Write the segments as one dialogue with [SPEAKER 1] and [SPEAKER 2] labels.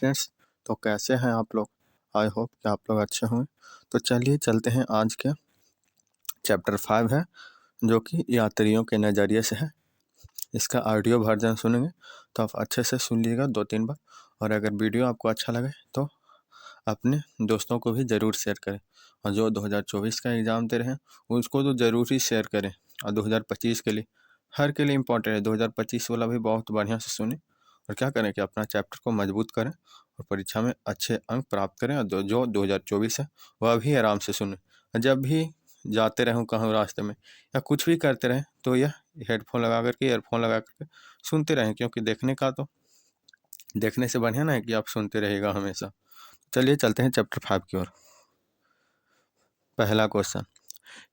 [SPEAKER 1] Friends, तो कैसे हैं आप लोग। आई होप कि आप लोग अच्छे होंगे। तो चलिए चलते हैं, आज के चैप्टर 5 है जो कि यात्रियों के नज़रिए से है। इसका ऑडियो वर्जन सुनेंगे तो आप अच्छे से सुन लीजिएगा 2-3 बार, और अगर वीडियो आपको अच्छा लगे तो अपने दोस्तों को भी ज़रूर शेयर करें। और जो 2024 का एग्ज़ाम दे रहे हैं उसको तो ज़रूर ही शेयर करें। और 2025 के लिए, हर के लिए इम्पोर्टेंट है। 2025 वाला भी बहुत बढ़िया से सुने और क्या करें कि अपना चैप्टर को मजबूत करें और परीक्षा में अच्छे अंक प्राप्त करें। और जो 2024 है वह भी आराम से सुने। और जब भी जाते रहें कहीं रास्ते में या कुछ भी करते रहें तो यह हेडफोन लगा करके, ईयरफोन लगा करके सुनते रहें, क्योंकि देखने का तो देखने से बढ़िया ना है कि आप सुनते रहिएगा हमेशा। चलिए चलते हैं चैप्टर 5 की ओर। पहला क्वेश्चन,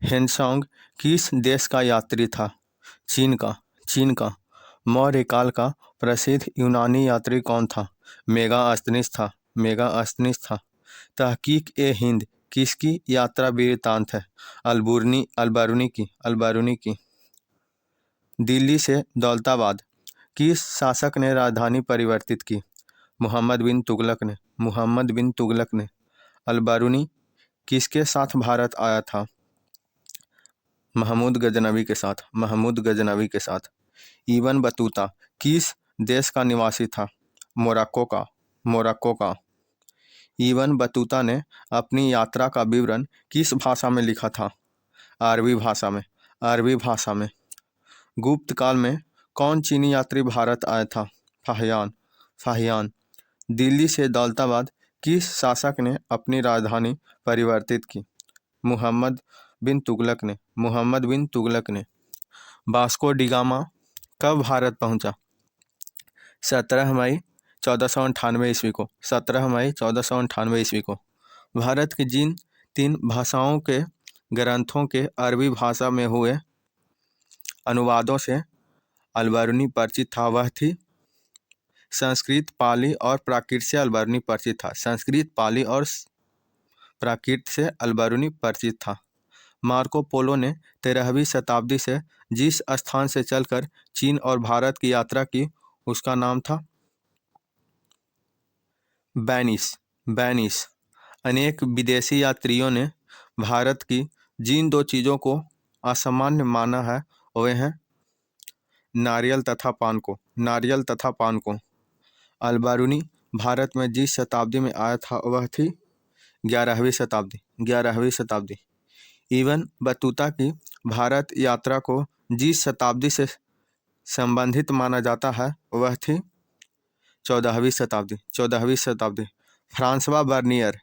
[SPEAKER 1] हेनसोंग किस देश का यात्री था। चीन का। मौर्य काल का प्रसिद्ध यूनानी यात्री कौन था। मेगास्थनीस था। तहकीक ए हिंद किसकी यात्रा वृत्तांत है। अल्बरूनी की। दिल्ली से दौलताबाद किस शासक ने राजधानी परिवर्तित की। मोहम्मद बिन तुगलक ने। अल्बरूनी किसके साथ भारत आया था। महमूद गजनवी के साथ। इब्न बतूता किस देश का निवासी था। मोरक्को का। इब्न बतूता ने अपनी यात्रा का विवरण किस भाषा में लिखा था। अरबी भाषा में। गुप्त काल में कौन चीनी यात्री भारत आया था। फाहियान। दिल्ली से दौलताबाद किस शासक ने अपनी राजधानी परिवर्तित की। मोहम्मद बिन तुगलक ने। वास्को डी गामा कब भारत पहुंचा। 17 मई 1498 ईस्वी को। 17 मई 1498 ईस्वी को। भारत की जिन 3 भाषाओं के ग्रंथों के अरबी भाषा में हुए अनुवादों से अल्बरूनी परिचित था, वह थी संस्कृत, पाली और प्राकृत से अल्बरूनी परिचित था। मार्को पोलो ने 13वीं शताब्दी से जिस स्थान से चलकर चीन और भारत की यात्रा की उसका नाम था बेनिस। अनेक विदेशी यात्रियों ने भारत की जिन 2 चीज़ों को असामान्य माना है वे हैं नारियल तथा पान को। अल्बरूनी भारत में जिस शताब्दी में आया था वह थी 11वीं शताब्दी। इब्न बतूता की भारत यात्रा को जिस शताब्दी से संबंधित माना जाता है वह थी 14वीं शताब्दी। फ्रांसवा बर्नियर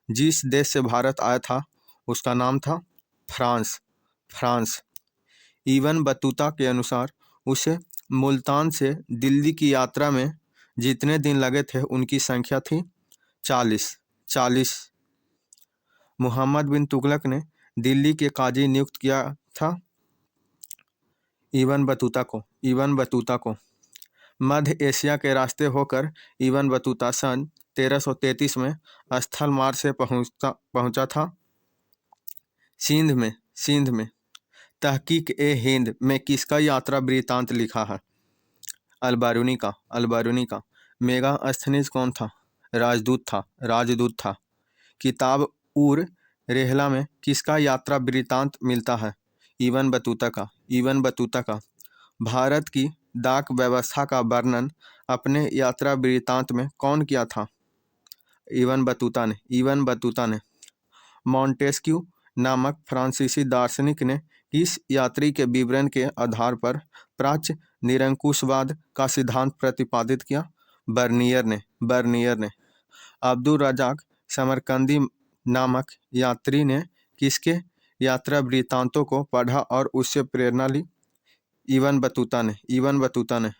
[SPEAKER 1] जिस देश से भारत आया था उसका नाम था फ्रांस। इब्न बतूता के अनुसार उसे मुल्तान से दिल्ली की यात्रा में जितने दिन लगे थे उनकी संख्या थी 40। मोहम्मद बिन तुगलक ने दिल्ली के काजी नियुक्त किया था इब्न बतूता को। मध्य एशिया के रास्ते होकर इब्न बतूता सन 1333 में स्थल मार्ग से पहुंचा था सिंध में। तहकीक ए हिंद में किसका यात्रा वृत्तांत लिखा है। अल्बरूनी का। मेगास्थनीस कौन था। राजदूत था। किताब उर रेहला में किसका यात्रा वृत्तांत मिलता है। इब्न बतूता का। भारत की डाक व्यवस्था का वर्णन अपने यात्रा वृत्तांत में कौन किया था। इब्न बतूता ने। मॉन्टेस्क्यू नामक फ्रांसीसी दार्शनिक ने किस यात्री के विवरण के आधार पर प्राच्य निरंकुशवाद का सिद्धांत प्रतिपादित किया। बर्नियर ने। अब्दुल रजाक समरकंदी नामक यात्री ने किसके यात्रा वृत्तांतों को पढ़ा और उससे प्रेरणा ली। इब्न बतूता ने।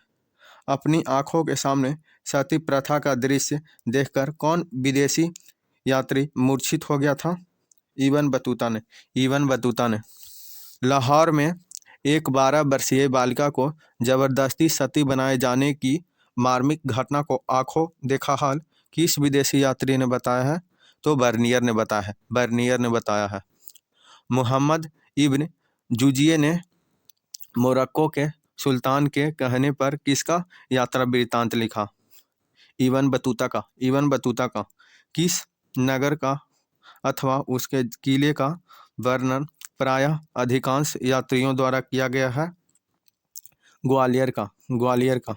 [SPEAKER 1] अपनी आंखों के सामने सती प्रथा का दृश्य देखकर कौन विदेशी यात्री मूर्छित हो गया था। इब्न बतूता ने। लाहौर में एक 12 वर्षीय बालिका को जबरदस्ती सती बनाए जाने की मार्मिक घटना को आंखों देखा हाल किस विदेशी यात्री ने बताया है। तो बर्नियर ने बताया है। मोहम्मद इब्न जुजिये ने मोरक्को के सुल्तान के कहने पर किसका यात्रा वृत्तांत लिखा। इबन बतूता का किस नगर का अथवा उसके किले का वर्णन प्रायः अधिकांश यात्रियों द्वारा किया गया है? ग्वालियर का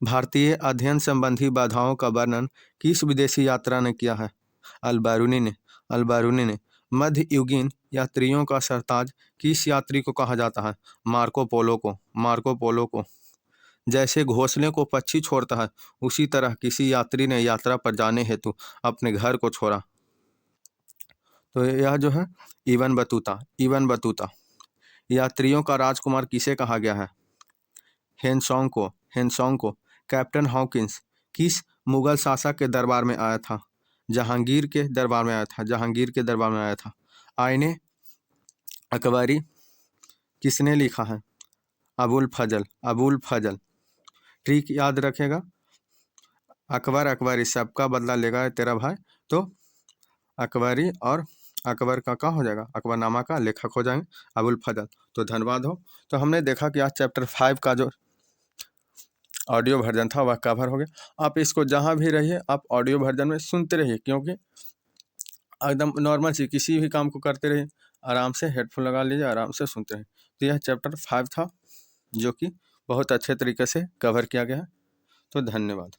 [SPEAKER 1] भारतीय अध्ययन संबंधी बाधाओं का वर्णन किस विदेशी यात्रा ने किया है? अल-बारूनी ने मध्ययुगीन यात्रियों का सरताज किस यात्री को कहा जाता है? मार्को पोलो को जैसे घोंसले को पक्षी छोड़ता है उसी तरह किसी यात्री ने यात्रा पर जाने हेतु अपने घर को छोड़ा। तो यह जो है इबन बतूता यात्रियों का राजकुमार किसे कहा गया है? हेनसोंग को कैप्टन हॉकिंस किस मुगल शासक के दरबार में आया था? जहांगीर के दरबार में आया था। आईने अकबरी किसने लिखा है? अबुल फजल। ट्रिक याद रखेगा, अकबर इस सबका बदला लेगा तेरा भाई, तो अकबरी और अकबर का क्या हो जाएगा? अकबरनामा का लेखक हो जाएंगे अबुल फजल। तो धन्यवाद हो। तो हमने देखा कि आज चैप्टर 5 का जो ऑडियो वर्जन था वह कवर हो गया। आप इसको जहाँ भी रहिए आप ऑडियो वर्जन में सुनते रहिए, क्योंकि एकदम नॉर्मल सी किसी भी काम को करते रहिए, आराम से हेडफोन लगा लीजिए, आराम से सुनते रहिए। तो यह चैप्टर 5 था जो कि बहुत अच्छे तरीके से कवर किया गया है। तो धन्यवाद।